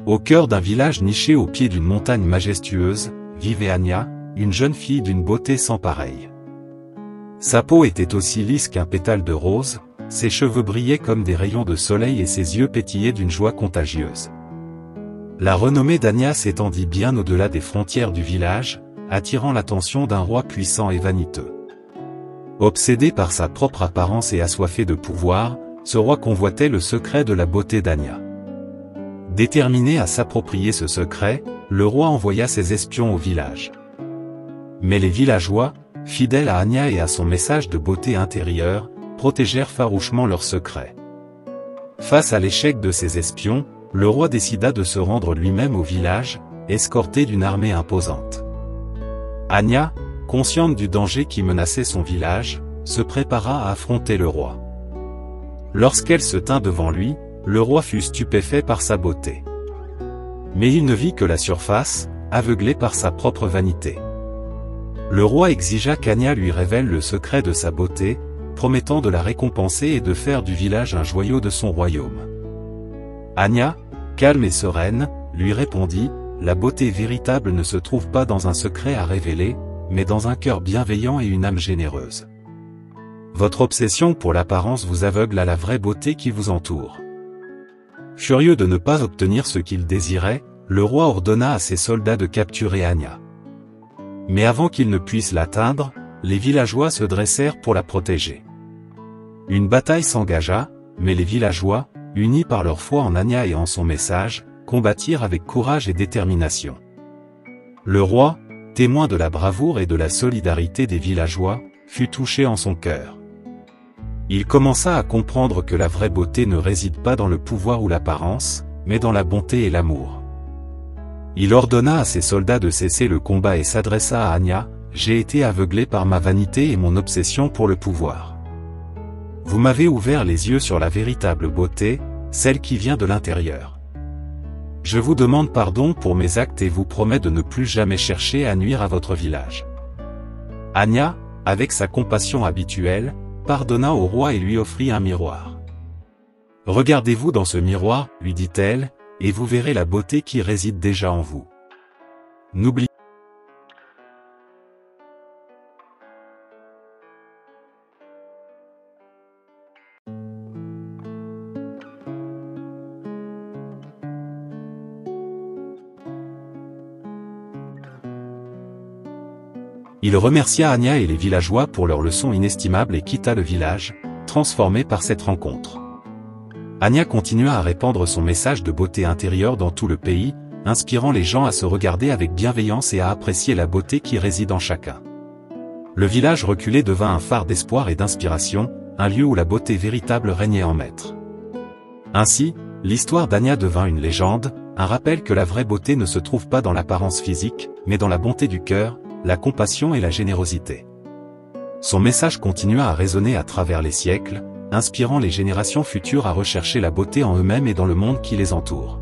Au cœur d'un village niché au pied d'une montagne majestueuse, vivait Anya, une jeune fille d'une beauté sans pareille. Sa peau était aussi lisse qu'un pétale de rose, ses cheveux brillaient comme des rayons de soleil et ses yeux pétillaient d'une joie contagieuse. La renommée d'Anya s'étendit bien au-delà des frontières du village, attirant l'attention d'un roi puissant et vaniteux. Obsédé par sa propre apparence et assoiffé de pouvoir, ce roi convoitait le secret de la beauté d'Anya. Déterminé à s'approprier ce secret, le roi envoya ses espions au village. Mais les villageois, fidèles à Anya et à son message de beauté intérieure, protégèrent farouchement leur secret. Face à l'échec de ces espions, le roi décida de se rendre lui-même au village, escorté d'une armée imposante. Anya, consciente du danger qui menaçait son village, se prépara à affronter le roi. Lorsqu'elle se tint devant lui, le roi fut stupéfait par sa beauté. Mais il ne vit que la surface, aveuglé par sa propre vanité. Le roi exigea qu'Anya lui révèle le secret de sa beauté, promettant de la récompenser et de faire du village un joyau de son royaume. Anya, calme et sereine, lui répondit, « La beauté véritable ne se trouve pas dans un secret à révéler, mais dans un cœur bienveillant et une âme généreuse. Votre obsession pour l'apparence vous aveugle à la vraie beauté qui vous entoure. » Furieux de ne pas obtenir ce qu'il désirait, le roi ordonna à ses soldats de capturer Anya. Mais avant qu'ils ne puissent l'atteindre, les villageois se dressèrent pour la protéger. Une bataille s'engagea, mais les villageois, unis par leur foi en Anya et en son message, combattirent avec courage et détermination. Le roi, témoin de la bravoure et de la solidarité des villageois, fut touché en son cœur. Il commença à comprendre que la vraie beauté ne réside pas dans le pouvoir ou l'apparence, mais dans la bonté et l'amour. Il ordonna à ses soldats de cesser le combat et s'adressa à Anya, « J'ai été aveuglé par ma vanité et mon obsession pour le pouvoir. Vous m'avez ouvert les yeux sur la véritable beauté, celle qui vient de l'intérieur. Je vous demande pardon pour mes actes et vous promets de ne plus jamais chercher à nuire à votre village. » Anya, avec sa compassion habituelle, pardonna au roi et lui offrit un miroir. « Regardez-vous dans ce miroir, lui dit-elle, et vous verrez la beauté qui réside déjà en vous. N'oubliez pas. » Il remercia Anya et les villageois pour leur leçon inestimable et quitta le village, transformé par cette rencontre. Anya continua à répandre son message de beauté intérieure dans tout le pays, inspirant les gens à se regarder avec bienveillance et à apprécier la beauté qui réside en chacun. Le village reculé devint un phare d'espoir et d'inspiration, un lieu où la beauté véritable régnait en maître. Ainsi, l'histoire d'Anya devint une légende, un rappel que la vraie beauté ne se trouve pas dans l'apparence physique, mais dans la bonté du cœur, la compassion et la générosité. Son message continua à résonner à travers les siècles, inspirant les générations futures à rechercher la beauté en eux-mêmes et dans le monde qui les entoure.